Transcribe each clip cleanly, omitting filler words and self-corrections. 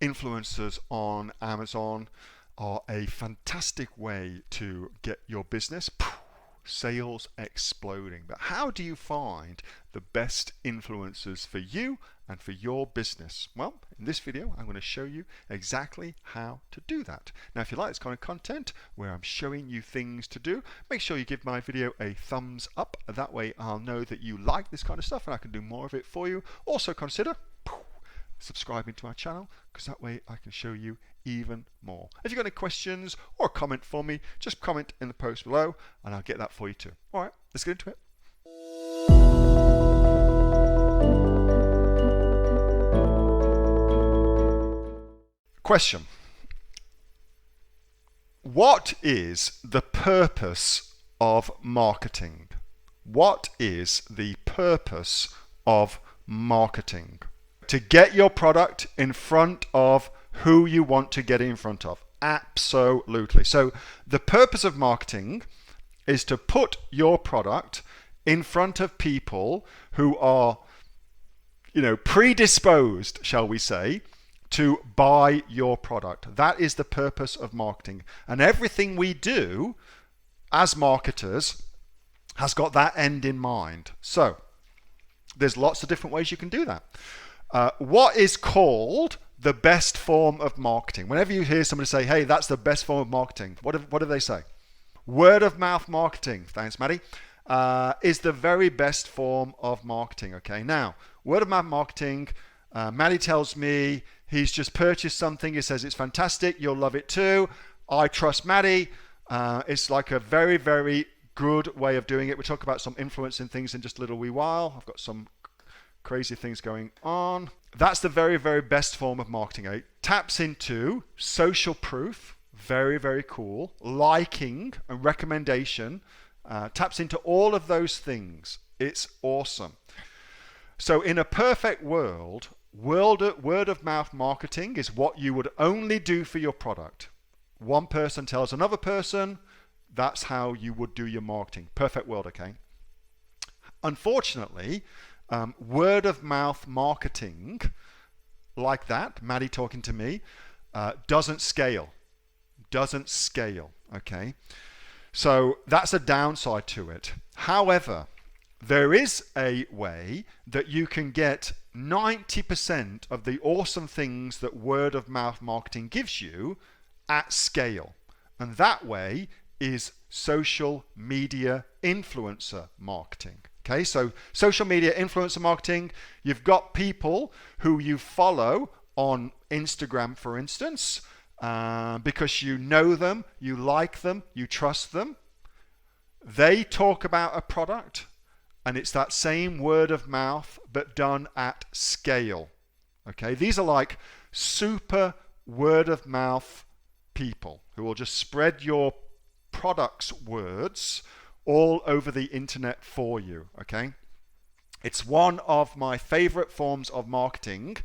influencers on Amazon are a fantastic way to get your business sales exploding. But how do you find the best influencers for you and for your business? Well, in this video, I'm going to show you exactly how to do that. Now, if you like this kind of content where I'm showing you things to do, make sure you give my video a thumbs up. That way I'll know that you like this kind of stuff and I can do more of it for you. Also consider subscribing to our channel, because that way I can show you even more. If you've got any questions or a comment for me, just comment in the post below and I'll get that for you too. All right, let's get into it. Question: what is the purpose of marketing? What is the purpose of marketing? To get your product in front of who you want to get in front of. Absolutely. So the purpose of marketing is to put your product in front of people who are, predisposed, shall we say, to buy your product. That is the purpose of marketing. And everything we do as marketers has got that end in mind. So there's lots of different ways you can do that. What is called the best form of marketing? Whenever you hear somebody say, hey, that's the best form of marketing, what do they say? Word of mouth marketing, thanks Maddie, is the very best form of marketing. Okay, now, word of mouth marketing, Maddie tells me he's just purchased something, he says it's fantastic, you'll love it too, I trust Maddie. It's like a very, very good way of doing it. We'll talk about some influencing things in just a little wee while. I've got some crazy things going on. That's the very, very best form of marketing. It taps into social proof, very, very cool, liking and recommendation, taps into all of those things. It's awesome. So in a perfect world, word of mouth marketing is what you would only do for your product. One person tells another person, that's how you would do your marketing. Perfect world, okay? Unfortunately, word of mouth marketing like that, Maddie talking to me, doesn't scale. Okay? So that's a downside to it. However, there is a way that you can get 90% of the awesome things that word of mouth marketing gives you at scale. And that way is social media influencer marketing. Okay, so social media influencer marketing, you've got people who you follow on Instagram, for instance, because you know them, you like them, you trust them. They talk about a product, and it's that same word of mouth, but done at scale. Okay, these are like super word of mouth people who will just spread your product's words all over the internet for you. Okay, it's one of my favorite forms of marketing.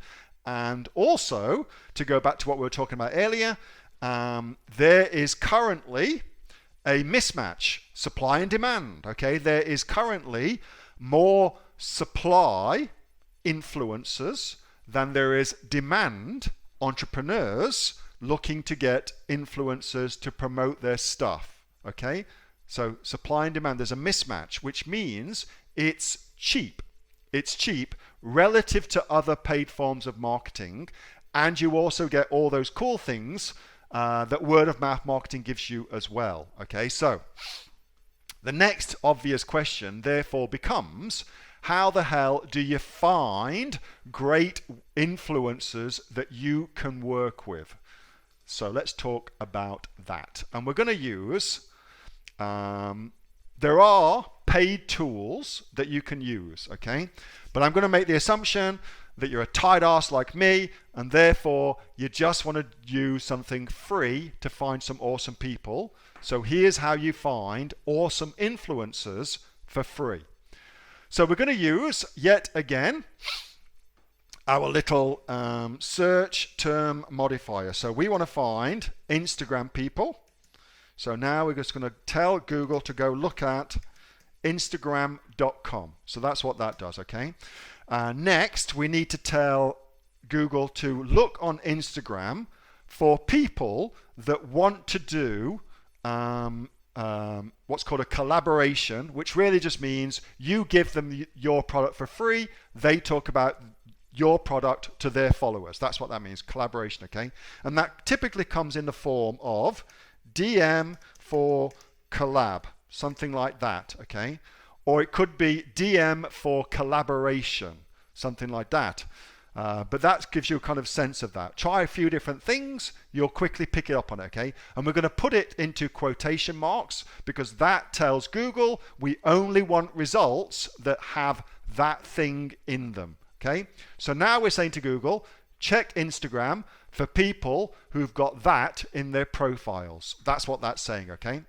And also, to go back to what we were talking about earlier, there is currently a mismatch, supply and demand. Okay, there is currently more supply influencers than there is demand entrepreneurs looking to get influencers to promote their stuff. Okay, so supply and demand, there's a mismatch, which means it's cheap. It's cheap relative to other paid forms of marketing, and you also get all those cool things that word of mouth marketing gives you as well. Okay, so the next obvious question therefore becomes, how the hell do you find great influencers that you can work with? So let's talk about that. And we're going to use, there are paid tools that you can use, okay? But I'm going to make the assumption that you're a tight ass like me, and therefore you just want to use something free to find some awesome people. So here's how you find awesome influencers for free. So we're going to use, yet again, our little search term modifier. So we want to find Instagram people. So now we're just going to tell Google to go look at Instagram.com. So that's what that does, okay? Next, we need to tell Google to look on Instagram for people that want to do what's called a collaboration, which really just means you give them your product for free, they talk about your product to their followers. That's what that means, collaboration, okay? And that typically comes in the form of DM for collab, something like that, okay? Or it could be DM for collaboration, something like that. But that gives you a kind of sense of that. Try a few different things, you'll quickly pick it up on it, okay? And we're going to put it into quotation marks because that tells Google we only want results that have that thing in them, okay? So now we're saying to Google, check Instagram for people who've got that in their profiles. That's what that's saying, okay?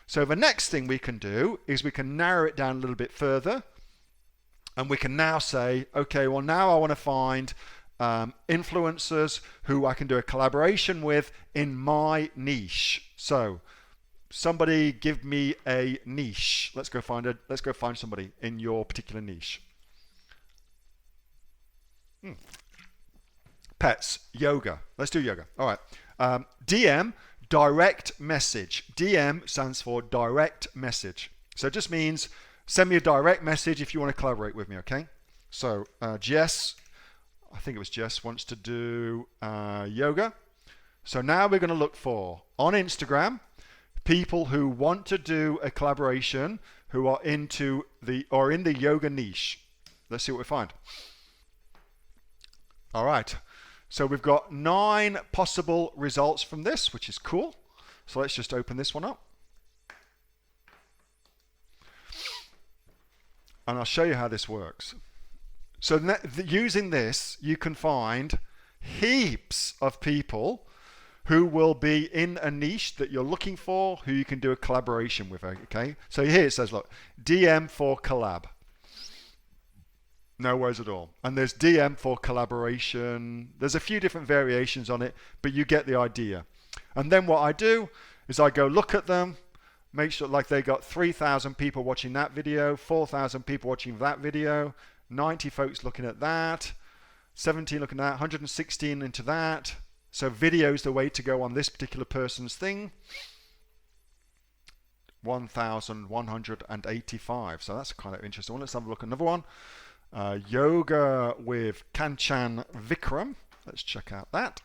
So the next thing we can do is we can narrow it down a little bit further. And we can now say, okay, well now I want to find influencers who I can do a collaboration with in my niche. So somebody give me a niche. Let's go find somebody in your particular niche. Pets, yoga. Let's do yoga. All right. DM, direct message. DM stands for direct message. So it just means send me a direct message if you want to collaborate with me, okay? So Jess, I think it was Jess, wants to do yoga. So now we're going to look for, on Instagram, people who want to do a collaboration who are in the yoga niche. Let's see what we find. All right. So we've got 9 possible results from this, which is cool. So let's just open this one up. And I'll show you how this works. So using this, you can find heaps of people who will be in a niche that you're looking for, who you can do a collaboration with, okay? So here it says, look, DM for collab. No worries at all. And there's DM for collaboration. There's a few different variations on it, but you get the idea. And then what I do is I go look at them, make sure like they got 3,000 people watching that video, 4,000 people watching that video, 90 folks looking at that, 17 looking at that, 116 into that. So video is the way to go on this particular person's thing. 1,185. So that's kind of interesting one. Let's have a look at another one. Yoga with Kanchan Vikram. Let's check out that.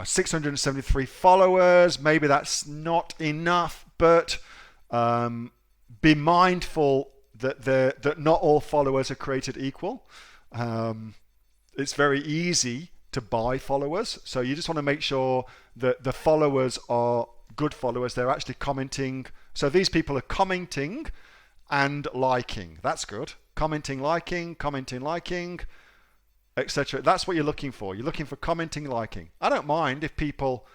673 followers. Maybe that's not enough, but be mindful that not all followers are created equal. It's very easy to buy followers, so you just want to make sure that the followers are good followers. They're actually commenting. So these people are commenting and liking. That's good. Commenting, liking, etc. That's what you're looking for. You're looking for commenting, liking. I don't mind if people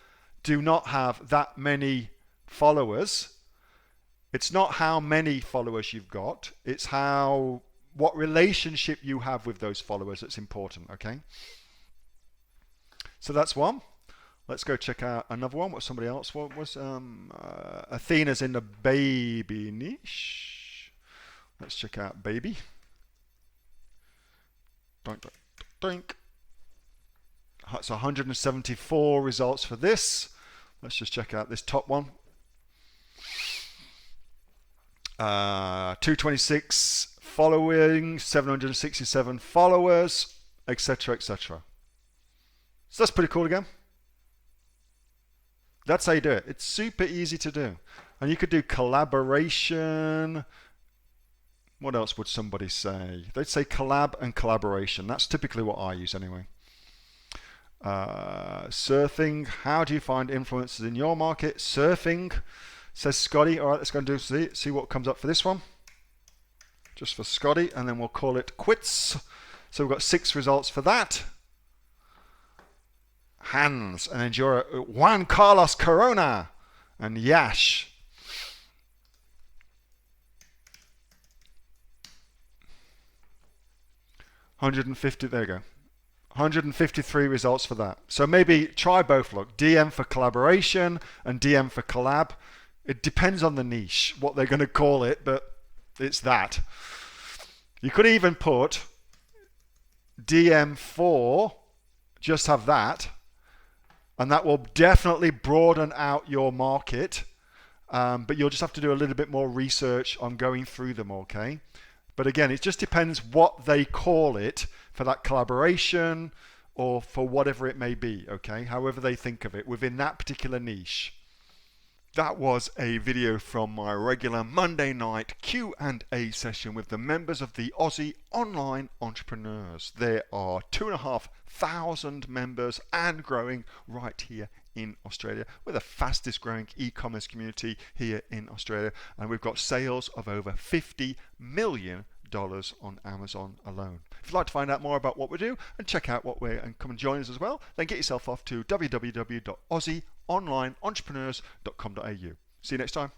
do not have that many followers. It's not how many followers you've got. It's what relationship you have with those followers that's important, okay? So that's one. Let's go check out another one. What somebody else was. Athena's in the baby niche. Let's check out baby. Doink. So 174 results for this. Let's just check out this top one. 226 following, 767 followers, etc., etc. So that's pretty cool again. That's how you do it. It's super easy to do. And you could do collaboration. What else would somebody say? They'd say collab and collaboration. That's typically what I use anyway. Surfing. How do you find influencers in your market? Surfing, says Scotty. All right, let's go and see what comes up for this one. Just for Scotty, and then we'll call it quits. So we've got 6 results for that. Hans and Endura, Juan Carlos Corona and Yash. $150, there you go. 153 results for that. So maybe try both. Look, DM for collaboration and DM for collab. It depends on the niche, what they're going to call it, but it's that. You could even put DM4, just have that, and that will definitely broaden out your market. But you'll just have to do a little bit more research on going through them, okay? But again, it just depends what they call it for that collaboration or for whatever it may be, okay? However they think of it within that particular niche. That was a video from my regular Monday night Q&A session with the members of the Aussie Online Entrepreneurs. There are 2,500 members and growing right here in Australia. We're the fastest growing e-commerce community here in Australia, and we've got sales of over $50 million on Amazon alone. If you'd like to find out more about what we do and check out what we're and come and join us as well, then get yourself off to www.aussieonlineentrepreneurs.com.au. See you next time.